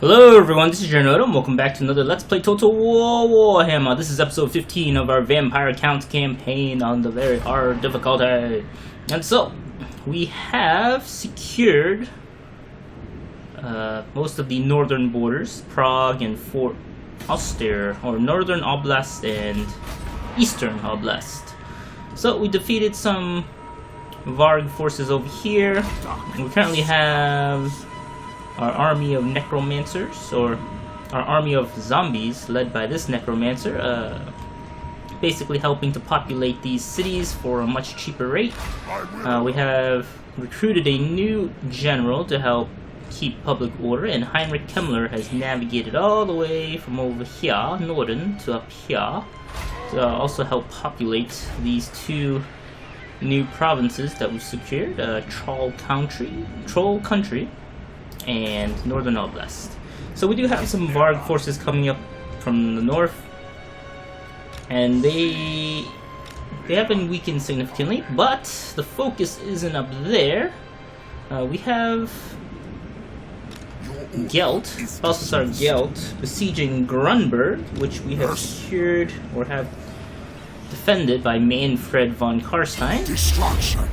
Hello everyone, this is Jornoda, and welcome back to another Let's Play Total War Warhammer. This is episode 15 of our Vampire Count campaign on the very hard difficulty. And so, we have secured most of the northern borders, Prague and Fort Auster, or Northern Oblast and Eastern Oblast. So, we defeated some Varg forces over here. We currently have our army of necromancers, or our army of zombies led by this necromancer, basically helping to populate these cities for a much cheaper rate. We have recruited a new general to help keep public order, and Heinrich Kemmler has navigated all the way from over here, northern, to up here, to also help populate these two new provinces that we've secured, Troll Country, and Northern Oblast. So we do have some Varg forces coming up from the north, and they have been weakened significantly, but the focus isn't up there. We have Gelt, Balthasar Gelt, besieging Grunberg, which we have secured or have defended by Mannfred Von Carstein. Destruction.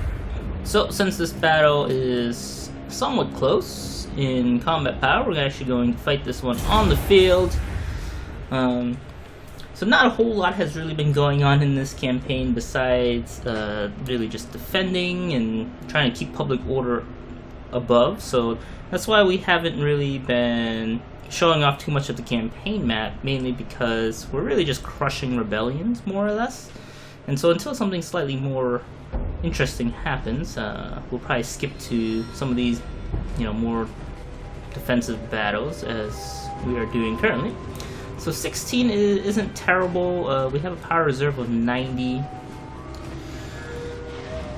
So since this battle is somewhat close in combat power, we're actually going to fight this one on the field. So not a whole lot has really been going on in this campaign besides really just defending and trying to keep public order above. So that's why we haven't really been showing off too much of the campaign map, mainly because we're really just crushing rebellions, more or less. And so until something slightly more interesting happens, we'll probably skip to some of these, more defensive battles as we are doing currently. So 16 isn't terrible. We have a power reserve of 90.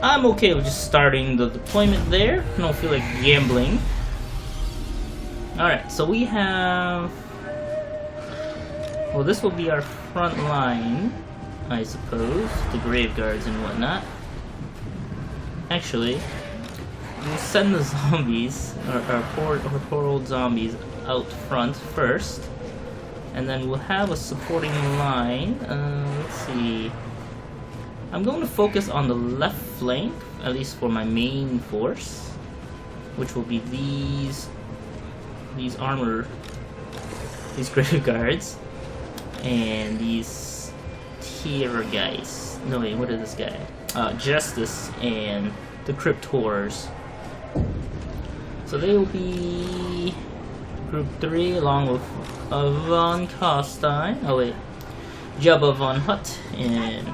I'm okay with just starting the deployment there. I don't feel like gambling. Alright, so we have... well, this will be our front line, I suppose. The grave guards and whatnot. Actually, we'll send the zombies, our poor old zombies, out front first, and then we'll have a supporting line. Let's see. I'm going to focus on the left flank, at least for my main force, which will be these grave guards, and these tier guys. No wait, what is this guy? Justice and the Crypt Horrors. So they will be Group 3 along with Von Carstein. Oh wait, Jabba Von Hutt and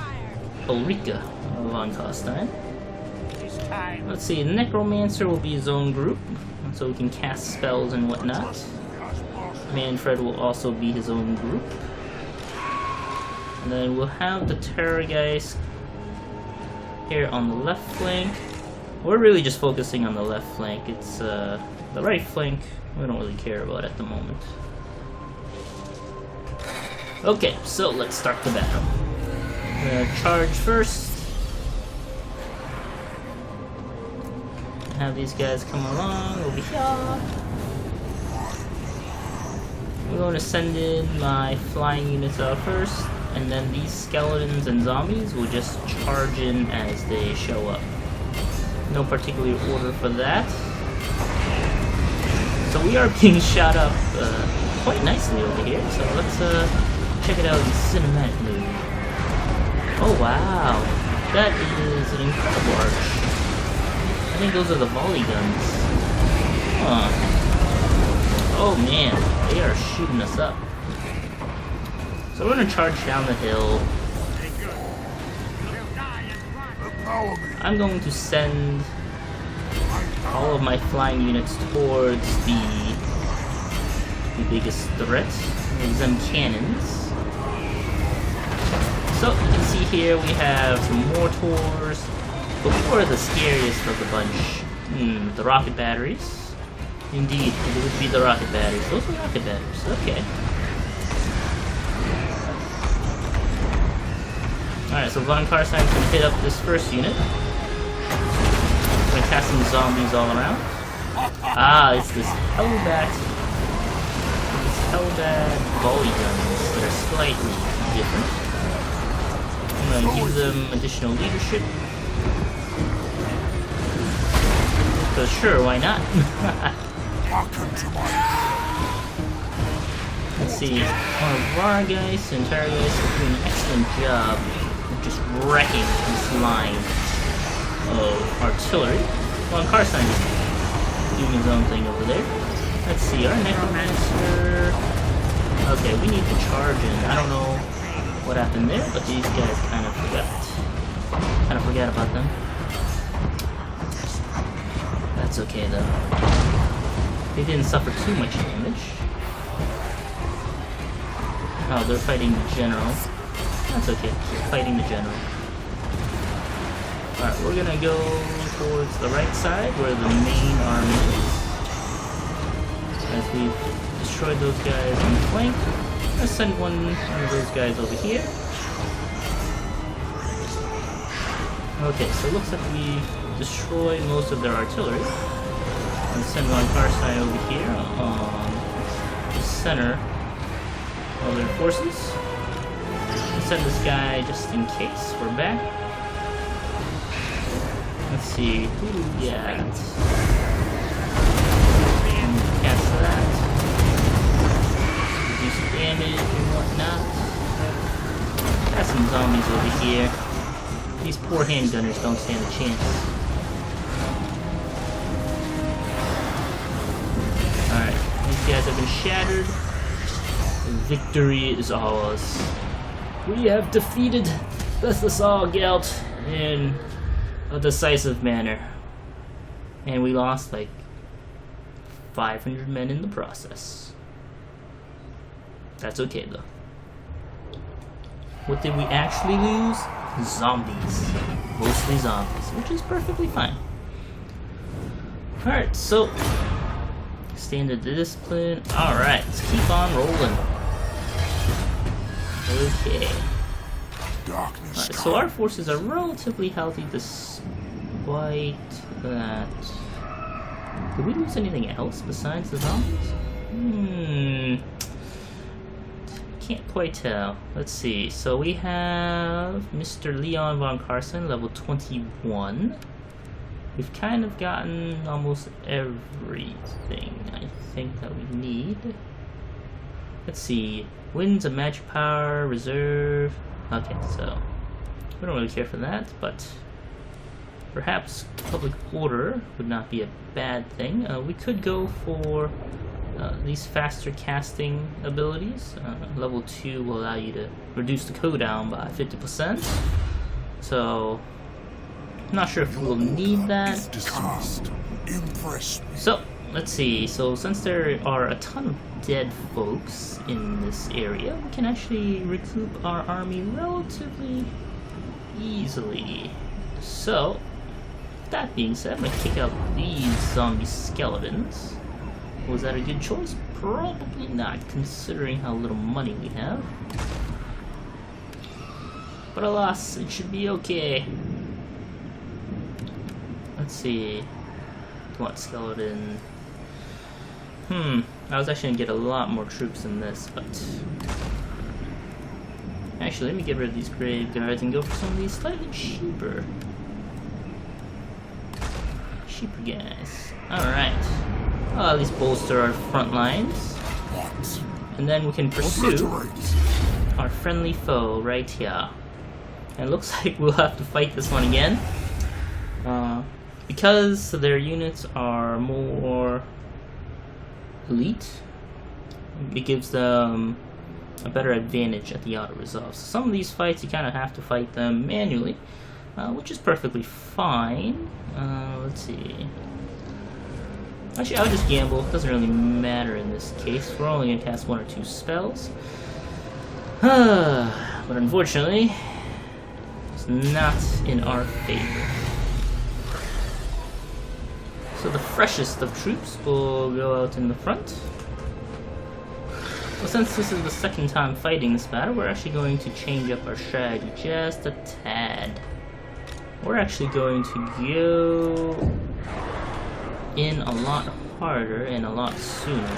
Ulrika Von Carstein. Let's see, Necromancer will be his own group, so we can cast spells and whatnot. Mannfred will also be his own group. And then we'll have the Terror guys here on the left flank. We're really just focusing on the left flank. It's the right flank we don't really care about at the moment. Okay, so let's start the battle. We're gonna charge first. Have these guys come along over here. We're going to send in my flying units out first, and then these skeletons and zombies will just charge in as they show up. No particular order for that. So we are being shot up quite nicely over here, so let's check it out in cinematic mode. Oh wow, that is an incredible arch. I think those are the volley guns. Huh. Oh man, they are shooting us up. So we're gonna charge down the hill. I'm going to send all of my flying units towards the biggest threat, them cannons. So you can see here we have some mortars. Before the scariest of the bunch, the rocket batteries. Indeed, it would be the rocket batteries. Those are rocket batteries, okay. Alright, so Von Carstein's gonna hit up this first unit. Gonna cast some zombies all around. Ah, it's this Hellbat Hellbad volley guns that are slightly different. I'm gonna give them additional leadership. Because sure, why not? Let's see, our Vargeist and Targeist are doing an excellent job of just wrecking this line of artillery. Von Carstein is doing his own thing over there. Let's see, our Necromancer... Okay, we need to charge in. I don't know what happened there, but these guys kind of forgot about them. That's okay though. They didn't suffer too much damage. Oh, they're fighting the general. That's okay. They're fighting the general. Alright, we're gonna go towards the right side where the main army is. As we've destroyed those guys on the flank, let's send one of those guys over here. Okay, so it looks like we destroy most of their artillery. And send Von Carstein over here on the center of their forces. Let's send this guy just in case we're back. Let's see, who do we get? Cancel that. Reduce damage and whatnot. Got some zombies over here. These poor handgunners don't stand a chance. Alright, these guys have been shattered. Victory is ours. We have defeated Balthasar Gelt in a decisive manner. And we lost like 500 men in the process. That's okay though. What did we actually lose? Zombies. Mostly zombies, which is perfectly fine. Alright, so standard discipline. Alright, let's keep on rolling. Okay. Alright, so our forces are relatively healthy despite that. Did we lose anything else besides the zombies? Can't quite tell. Let's see. So we have Mr. Leon Von Carstein, level 21. We've kind of gotten almost everything I think that we need. Let's see. Winds of magic power, reserve. Okay, so we don't really care for that, but perhaps public order would not be a bad thing. We could go for these faster casting abilities. Level 2 will allow you to reduce the cooldown by 50%. So I'm not sure if we'll need that. So let's see. So since there are a ton of dead folks in this area, we can actually recoup our army relatively easily. So that being said, I'm gonna kick out these zombie skeletons. Was that a good choice? Probably not, considering how little money we have. But alas, it should be okay. Let's see. What skeleton? I was actually gonna get a lot more troops than this, but actually, let me get rid of these grave guards and go for some of these slightly cheaper guys. Alright. I'll at least bolster our front lines. And then we can pursue our friendly foe right here. And it looks like we'll have to fight this one again. Because their units are more elite, it gives them a better advantage at the auto resolve. So some of these fights you kind of have to fight them manually, which is perfectly fine. Let's see. Actually, I'll just gamble. It doesn't really matter in this case. We're only going to cast 1 or 2 spells. But unfortunately, it's not in our favor. So the freshest of troops will go out in the front. Well, since this is the second time fighting this battle, we're actually going to change up our strategy just a tad. We're actually going to go in a lot harder and a lot sooner.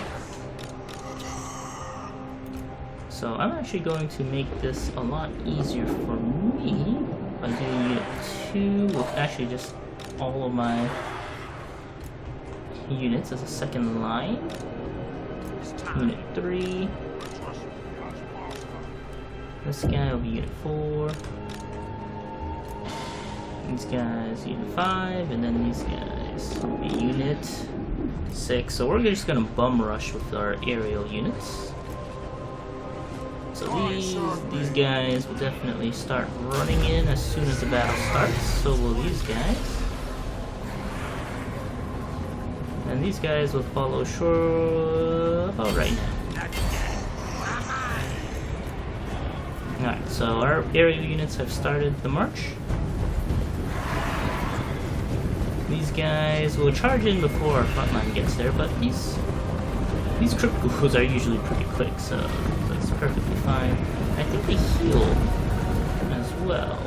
So I'm actually going to make this a lot easier for me by doing Unit 2 with actually just all of my units as a second line. Unit 3. This guy will be Unit 4. These guys Unit 5, and then these guys will be Unit 6. So we're just gonna bum rush with our aerial units. So these guys will definitely start running in as soon as the battle starts. So will these guys. And these guys will follow short about right now. Alright, so our aerial units have started the march. These guys will charge in before our front line gets there, but these crypt ghouls are usually pretty quick, so that's perfectly fine. I think they heal as well.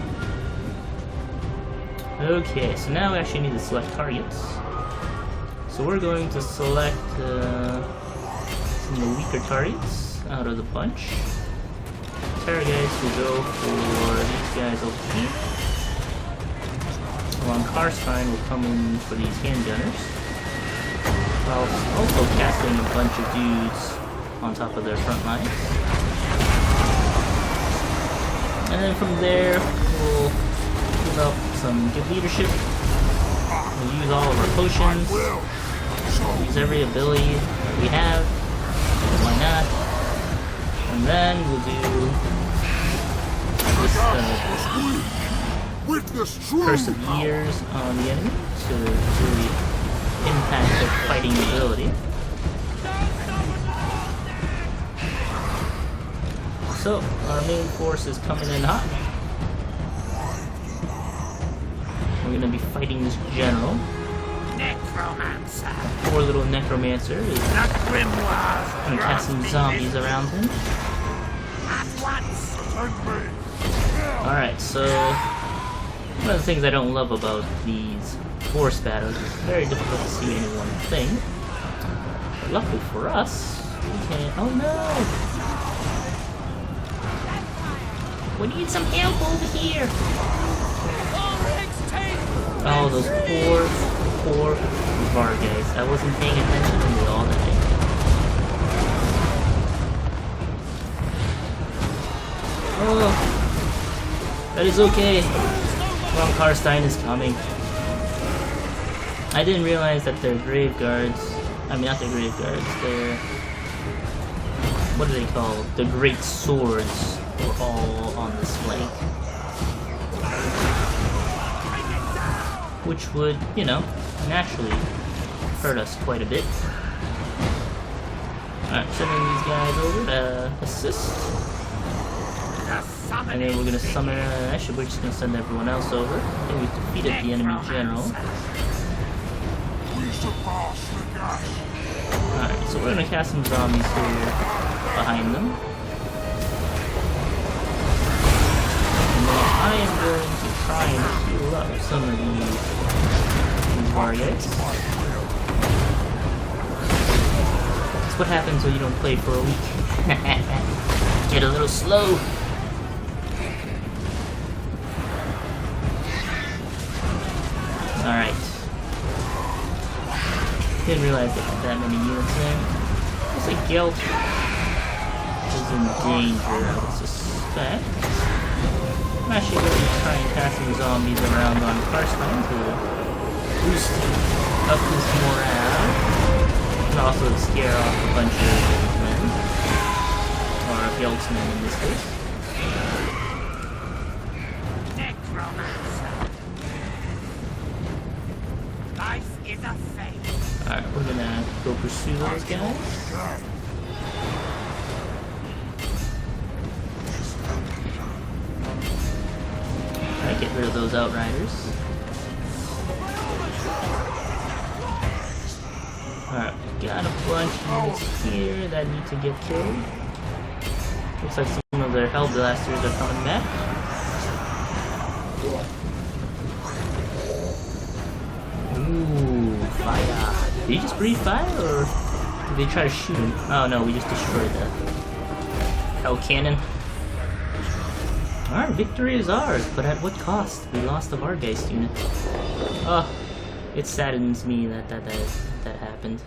Okay, so now we actually need to select targets. So we're going to select some of the weaker targets out of the bunch. Terror guys will go for these guys over here. Von Carstein will come in for these handgunners, while also casting a bunch of dudes on top of their front lines. And then from there, we'll develop some good leadership. We'll use all of our potions. Use every ability that we have. Why not? And then we'll do this Curse of Years on the enemy to really impact their fighting ability. So our main force is coming in hot. We're gonna be fighting this general. Necromancer. Poor little necromancer is gonna cast some zombies around him. Alright, so one of the things I don't love about these force battles is it's very difficult to see any one thing. But luckily for us, we can. Oh no! We need some help over here! Oh, those poor Vargas. I wasn't paying attention and they all died. Oh, that is okay. Von Carstein is coming. I didn't realize that their grave guards. I mean, not their grave guards. Their. What are they called? The great swords were all on this flank. Which would, you know, naturally hurt us quite a bit. Alright, sending these guys over to assist. And then we're gonna summon, actually we're just gonna send everyone else over. I think we've defeated the enemy general. Alright, so we're gonna cast some zombies here behind them. And then I am going to try and heal up some of these warriors. That's what happens when you don't play for a week. Get a little slow. Alright. Didn't realize there were that many units there. Looks like Gelt is in danger, I would suspect. I'm actually going to try and cast some zombies around on Carstein to boost up his morale. And also scare off a bunch of men. Or Gelt's men in this case. Alright, we're gonna go pursue those guys. Alright, get rid of those outriders. Alright, we got a bunch of units here that need to get killed. Looks like some of their hell blasters are coming back. Ooh, fire. Did he just breathe fire, or did they try to shoot him? Oh no, we just destroyed that. Hell Cannon. Our victory is ours, but at what cost? We lost the Vargeist unit. Oh, it saddens me that happened.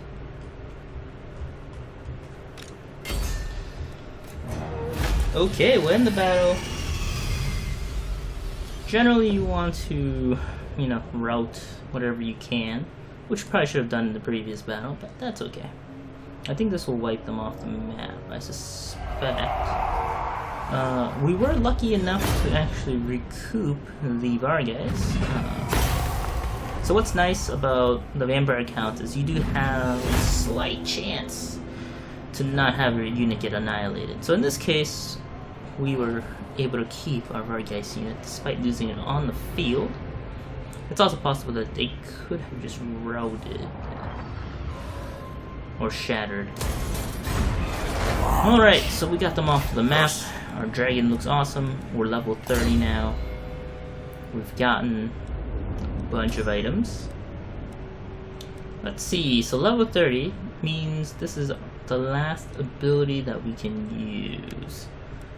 Okay, we'll end the battle. Generally, you want to, you know, route whatever you can, which you probably should have done in the previous battle, but that's okay. I think this will wipe them off the map, I suspect. We were lucky enough to actually recoup the Vargas. So what's nice about the Vampire count is you do have a slight chance to not have your unit get annihilated. So in this case, we were able to keep our Vargas unit despite losing it on the field. It's also possible that they could have just routed or shattered. Alright, so we got them off the map. Our dragon looks awesome. We're level 30 now. We've gotten a bunch of items. Let's see, so level 30 means this is the last ability that we can use.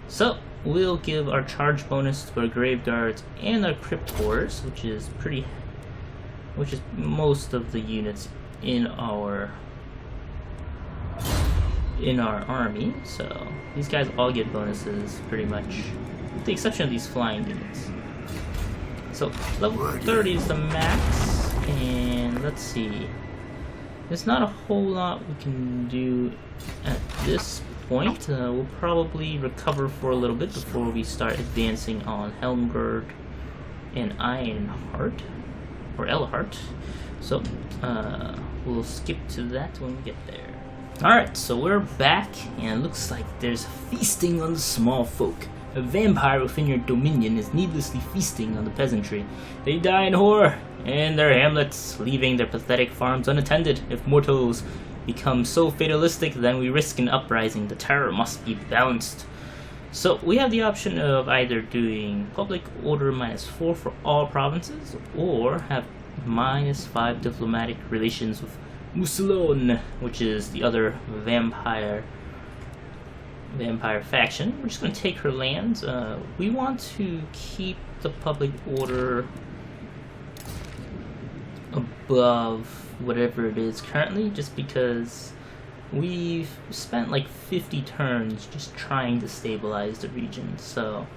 So we'll give our charge bonus to our grave guards and our crypt horrors, which is most of the units in our army. So these guys all get bonuses pretty much, with the exception of these flying units. So level 30 is the max, and let's see. There's not a whole lot we can do at this point. We'll probably recover for a little bit before we start advancing on Helmgard and Ironheart, or Elhart. So we'll skip to that when we get there. Alright, so we're back, and it looks like there's feasting on the small folk. A vampire within your dominion is needlessly feasting on the peasantry. They die in horror, and their hamlets, leaving their pathetic farms unattended. If mortals become so fatalistic, then we risk an uprising. The terror must be balanced. So we have the option of either doing public order -4 for all provinces, or have -5 diplomatic relations with Musalon, which is the other vampire faction. We're just going to take her lands. We want to keep the public order above whatever it is currently, just because we've spent like 50 turns just trying to stabilize the region. So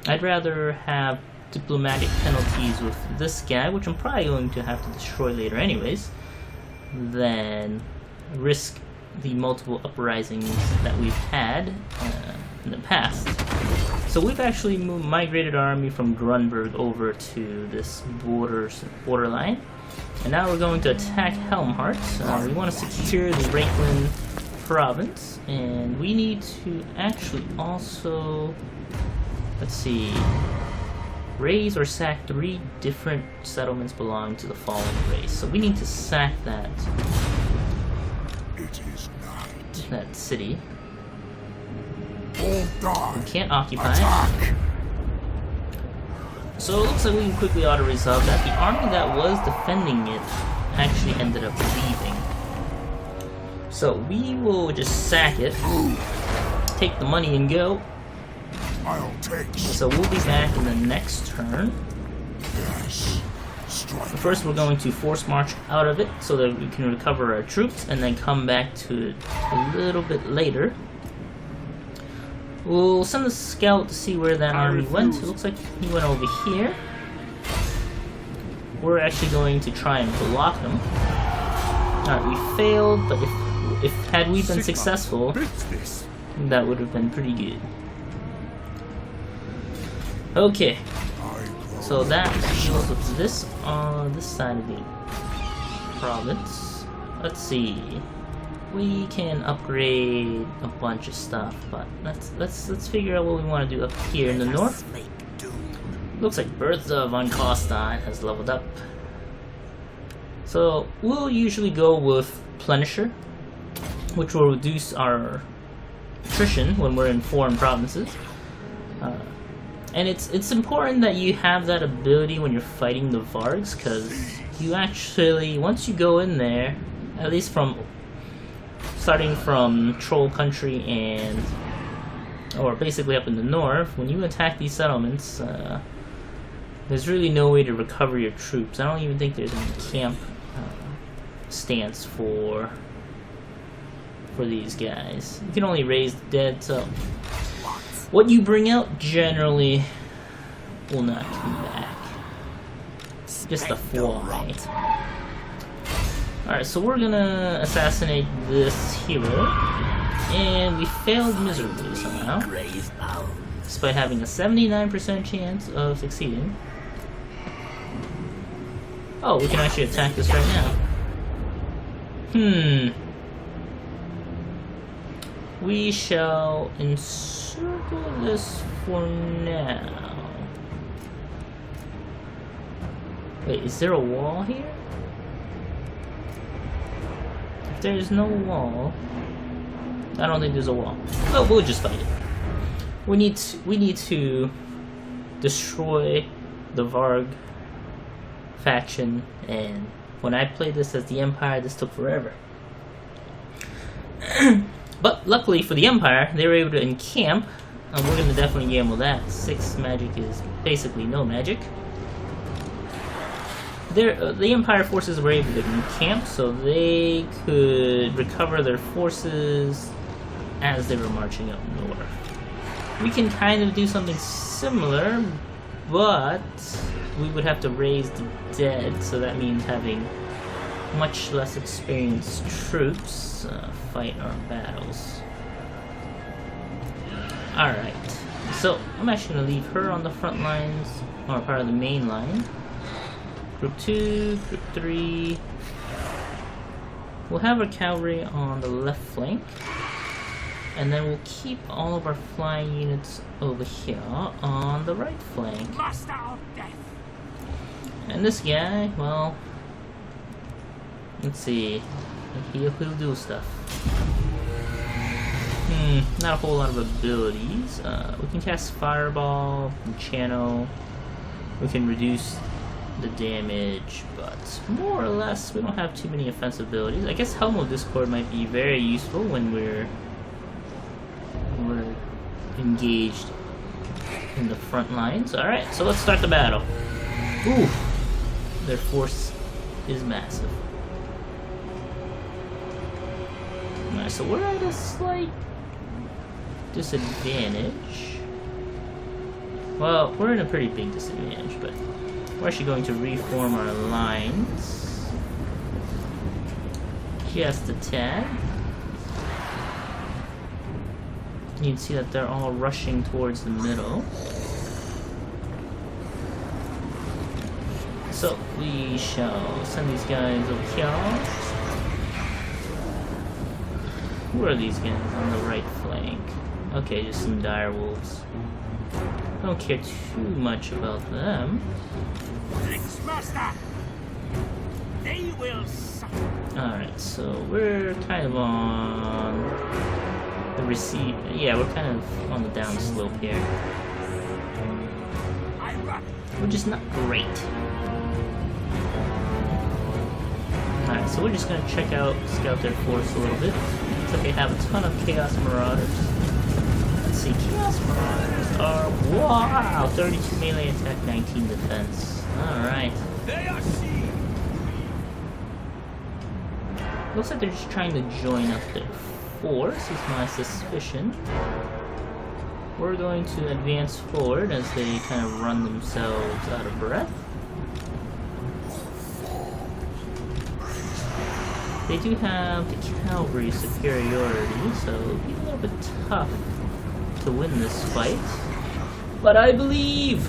I'd rather have diplomatic penalties with this guy, which I'm probably going to have to destroy later anyways, than risk the multiple uprisings that we've had in the past. So we've actually migrated our army from Grunberg over to this borderline, and now we're going to attack Helmhart. We want to secure the Reikland province, and we need to actually also, let's see, raise or sack 3 different settlements belonging to the fallen race. So we need to sack that. It is night. That city. All die. We can't occupy Attack. So it looks like we can quickly auto-resolve that. The army that was defending it actually ended up leaving. So we will just sack it, take the money and go. I'll take. So we'll be back in the next turn. Yes. Strike. First we're going to force march out of it so that we can recover our troops, and then come back to it a little bit later. We'll send a scout to see where that army went. It looks like he went over here. We're actually going to try and block him. Alright, we failed, but if had we been successful, that would have been pretty good. Okay, so that deals with this on this side of the province. Let's see. We can upgrade a bunch of stuff, but let's figure out what we want to do up here in the north. Looks like Balthasar Von Carstein has leveled up. So we'll usually go with Plenisher, which will reduce our attrition when we're in foreign provinces. And it's important that you have that ability when you're fighting the Vargs, because you actually, once you go in there, at least from starting from Troll Country and or basically up in the north, when you attack these settlements, there's really no way to recover your troops. I don't even think there's any camp stance for these guys. You can only raise the dead, so what you bring out generally will not come back. Just a fly. Alright, so we're gonna assassinate this hero, and we failed miserably somehow, despite having a 79% chance of succeeding. Oh, we can actually attack this right now. We shall encircle this for now. Wait, is there a wall here? If there's no wall, I don't think there's a wall. Oh, we'll just fight it. We need to destroy the Varg faction, and when I played this as the Empire, this took forever. But luckily for the Empire, they were able to encamp, and we're going to definitely gamble that. 6 magic is basically no magic. The Empire forces were able to encamp, so they could recover their forces as they were marching up north. We can kind of do something similar, but we would have to raise the dead, so that means having much less experienced troops fight our battles. Alright, so I'm actually going to leave her on the front lines, or part of the main line. Group 2, Group 3. We'll have our cavalry on the left flank, and then we'll keep all of our flying units over here on the right flank. And this guy, well, let's see, he'll do stuff. Not a whole lot of abilities. We can cast Fireball, we can channel, we can reduce the damage, but more or less we don't have too many offensive abilities. I guess Helm of Discord might be very useful when we're engaged in the front lines. Alright, so let's start the battle. Ooh, their force is massive. Alright, so we're at a slight disadvantage. Well, we're in a pretty big disadvantage, but we're actually going to reform our lines. Just a tad. You can see that they're all rushing towards the middle. So we shall send these guys over here. Who are these guys on the right flank? Okay, just some dire wolves. Don't care too much about them. They will suffer. Alright, so we're kind of on the receive. Yeah, we're kind of on the down slope here, which is not great. Alright, so we're just gonna scout their force a little bit. Looks like they have a ton of Chaos Marauders. Let's see, Chaos Marauders are, wow, 32 melee attack, 19 defense. Alright. Looks like they're just trying to join up their force, is my suspicion. We're going to advance forward as they kind of run themselves out of breath. They do have the cavalry superiority, so it'll be a little bit tough to win this fight. But I believe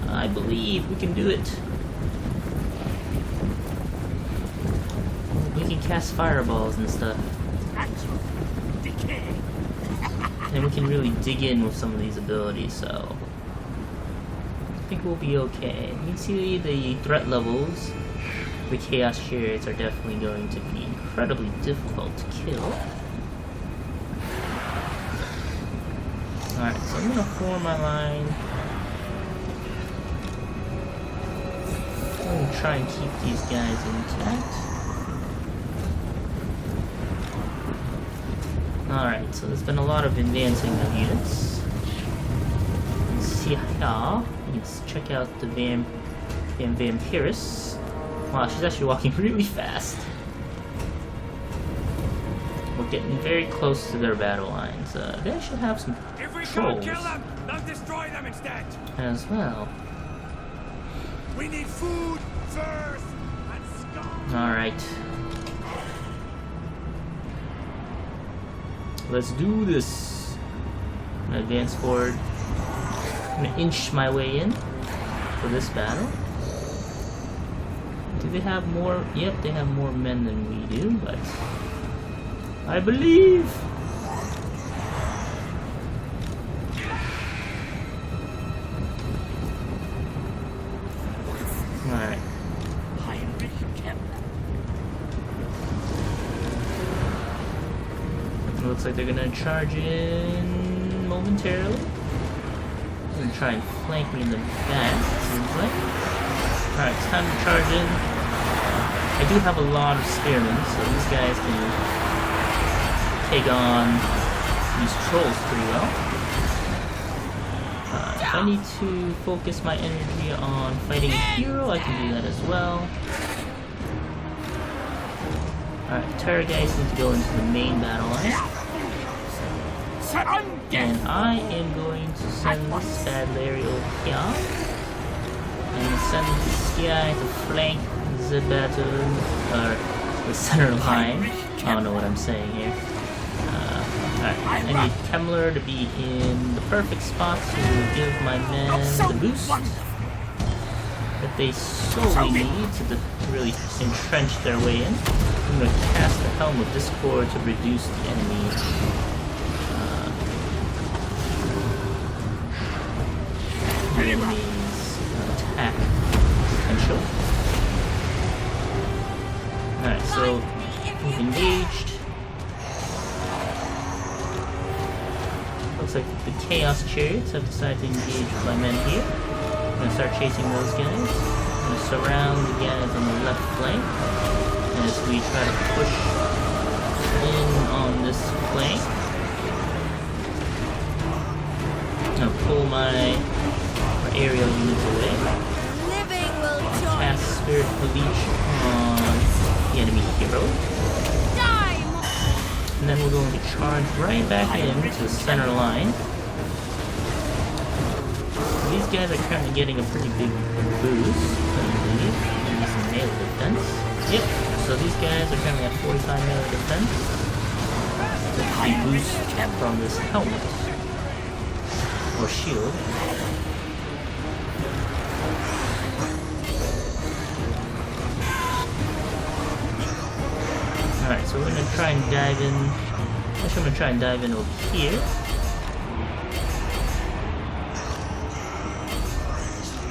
we can do it. We can cast fireballs and stuff. And we can really dig in with some of these abilities, so I think we'll be okay. You can see the threat levels. The Chaos Chariots are definitely going to be incredibly difficult to kill. Alright, so I'm going to form my line. I'm going to try and keep these guys intact. Alright, so there's been a lot of advancing of units. Let's see here. Let's check out the Vampiris. Wow, she's actually walking really fast. We're getting very close to their battle lines. They should have some If we trolls can't kill them, let's destroy them instead. as well. We need food, furs, and scum. Alright. Let's do this. I'm gonna advance forward. I'm gonna inch my way in for this battle. Do they have more? Yep, they have more men than we do, but I believe. Alright. Heinrich Kemmler. Looks like they're gonna charge in momentarily. They're gonna try and flank me in the back, it seems like. Alright, it's time to charge in. I do have a lot of spearmen, so these guys can take on these trolls pretty well. If I need to focus my energy on fighting a hero, I can do that as well. Alright, Terra guys need to go into the main battle line. And I am going to send this bad Larry over here. And send this guy to flank the battle, or the center line. I don't know what I'm saying here. Alright, I need Kemmler to be in the perfect spot to give my men the boost that they solely need to really entrench their way in. I'm going to cast the Helm of Discord to reduce the enemy's attack potential. Alright, so we've engaged. Looks like the Chaos Chariots have decided to engage my men here. I'm going to start chasing those guys. I'm going to surround the guys on the left flank as we try to push in on this flank. I'm going to pull my aerial units away. Living will join. Cast Spirit Leech on the enemy hero. Die. And then we're going to charge right back into the center line. These guys are currently getting a pretty big boost, I believe. Maybe some melee defense. Yep, so these guys are currently at 45 melee defense. That's the boost from this helmet. Or shield. Alright, so we're gonna try and dive in. Actually, I'm gonna try and dive in over here.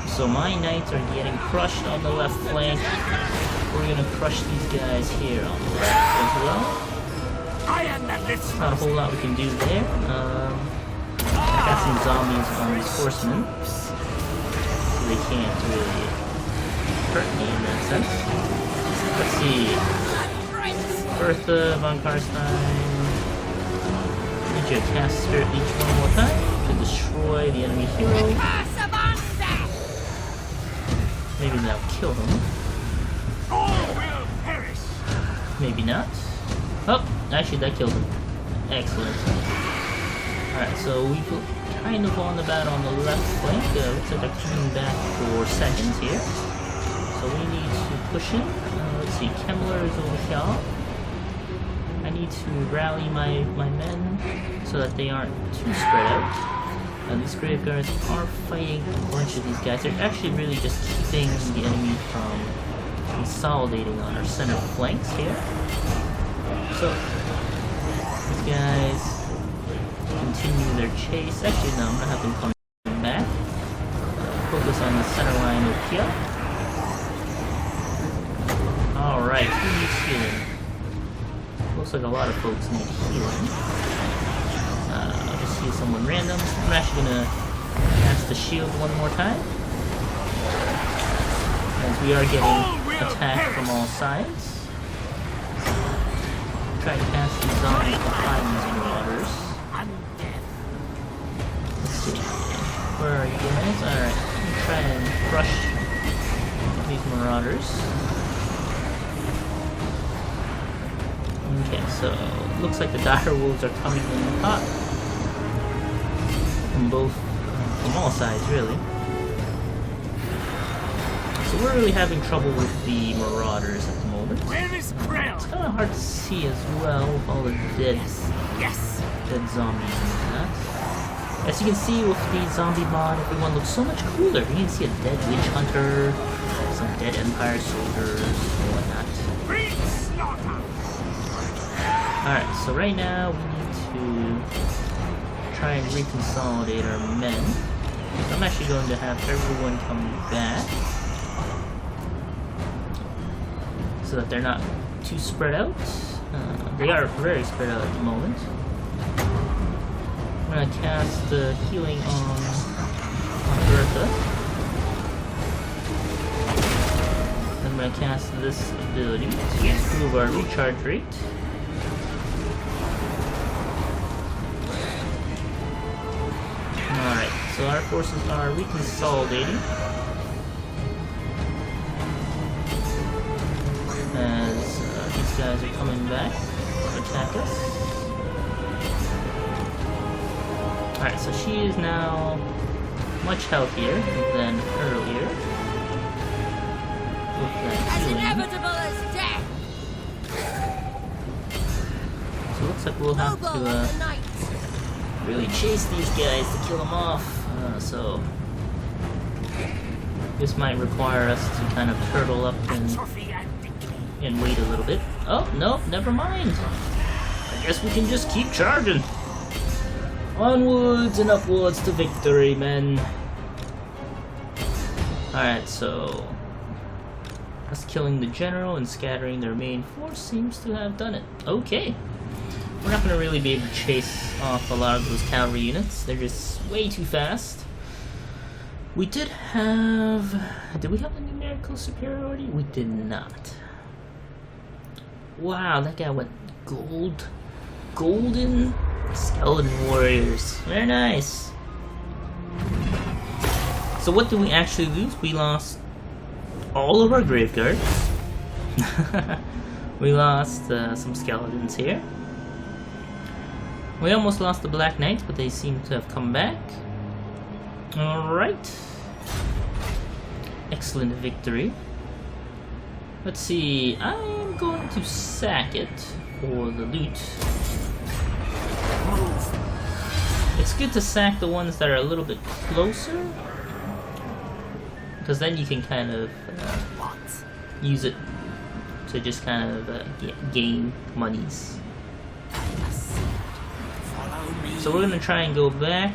So my knights are getting crushed on the left flank. We're gonna crush these guys here on the left as well. Not a whole lot we can do there. I got some zombies on these horsemen. So they can't really hurt me in that sense. Let's see. Mannfred Von Carstein. Need you to cast Spirit Leech one more time to destroy the enemy hero. Maybe that'll kill him. All will perish. Maybe not. Oh, actually that killed him. Excellent. Alright, so we kind of won the battle on the left flank. Looks like they're coming back for seconds here. So we need to push in. Let's see, Kemmler is over here. I need to rally my men so that they aren't too spread out. These grave guards are fighting a bunch of these guys. They're actually really just keeping the enemy from consolidating on our center flanks here. So these guys continue their chase. Actually, no, I'm gonna have them come back. Focus on the center line over here. Alright, who needs healing? Looks like a lot of folks need healing. I'll just heal someone random. I'm actually gonna cast the shield one more time. As we are getting attacked from all sides. try to cast these zombies behind these marauders. Let's see. Where are you guys? Alright, let me try and crush these marauders. Okay, so looks like the dire wolves are coming in hot. From all sides, really. So we're really having trouble with the marauders at the moment. Where is Krell? It's kind of hard to see as well with all the dead zombies and that. As you can see with the zombie mod, everyone looks so much cooler. You can see a dead witch hunter, some dead empire soldiers, and whatnot. Alright, so right now we need to try and reconsolidate our men. So I'm actually going to have everyone come back so that they're not too spread out. They are very spread out at the moment. I'm going to cast the healing on Bertha. I'm going to cast this ability to improve our recharge rate. Alright, so our forces are reconsolidating as these guys are coming back to attack us. Alright, so she is now much healthier than earlier. With that As healing. inevitable as death. So it looks like we'll have Noble to of the night. really chase these guys to kill them off. So this might require us to kind of turtle up and wait a little bit. Oh, no, never mind. I guess we can just keep charging. Onwards and upwards to victory, men. Alright, so us killing the general and scattering their main force seems to have done it. Okay. We're not going to really be able to chase off a lot of those cavalry units. They're just way too fast. We did have... Did we have a numerical superiority? We did not. Wow, that guy went gold. Golden skeleton warriors. Very nice. So what did we actually lose? We lost all of our grave guards. We lost some skeletons here. We almost lost the Black Knights, but they seem to have come back. Alright. Excellent victory. Let's see, I'm going to sack it for the loot. It's good to sack the ones that are a little bit closer, because then you can kind of use it to just kind of gain monies. So we're going to try and go back.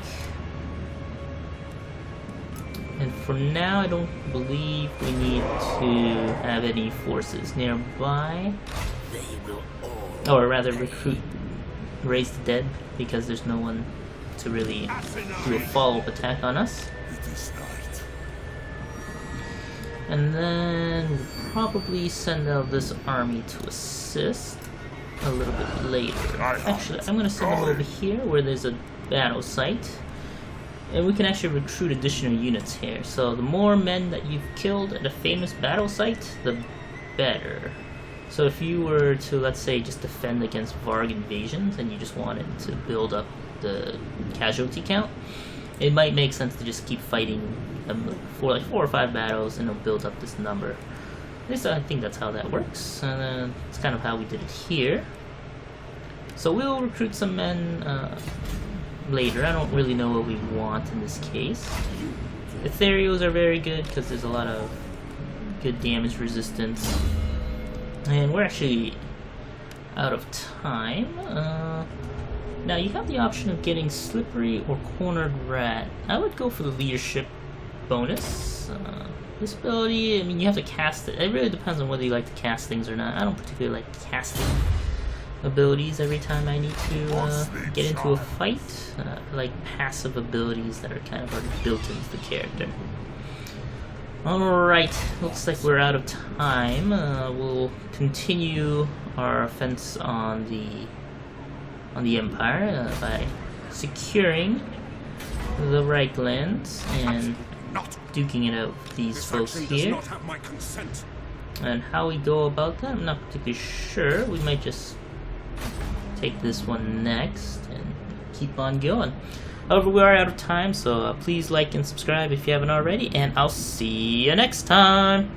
And for now, I don't believe we need to have any forces nearby. Or rather, recruit, raise the dead, because there's no one to really do a follow-up attack on us. And then we'll probably send out this army to assist a little bit later. Actually, I'm going to send them over here where there's a battle site. And we can actually recruit additional units here. So the more men that you've killed at a famous battle site, the better. So if you were to, let's say, just defend against Varg invasions and you just wanted to build up the casualty count, it might make sense to just keep fighting them for like 4 or 5 battles and it'll build up this number. At least I think that's how that works. And it's kind of how we did it here. So we'll recruit some men later. I don't really know what we want in this case. Ethereals are very good because there's a lot of good damage resistance. And we're actually out of time. Now you have the option of getting Slippery or Cornered Rat. I would go for the leadership bonus. This ability, I mean, you have to cast it. It really depends on whether you like to cast things or not. I don't particularly like casting abilities every time I need to get into a fight. I like passive abilities that are kind of already built into the character. Alright, looks like we're out of time. We'll continue our offense on the Empire by securing the Reich lands and Not. duking it out with these This folks action does here. not have my consent. And how we go about that, I'm not particularly sure. We might just take this one next and keep on going. However, we are out of time, so please like and subscribe if you haven't already, and I'll see you next time!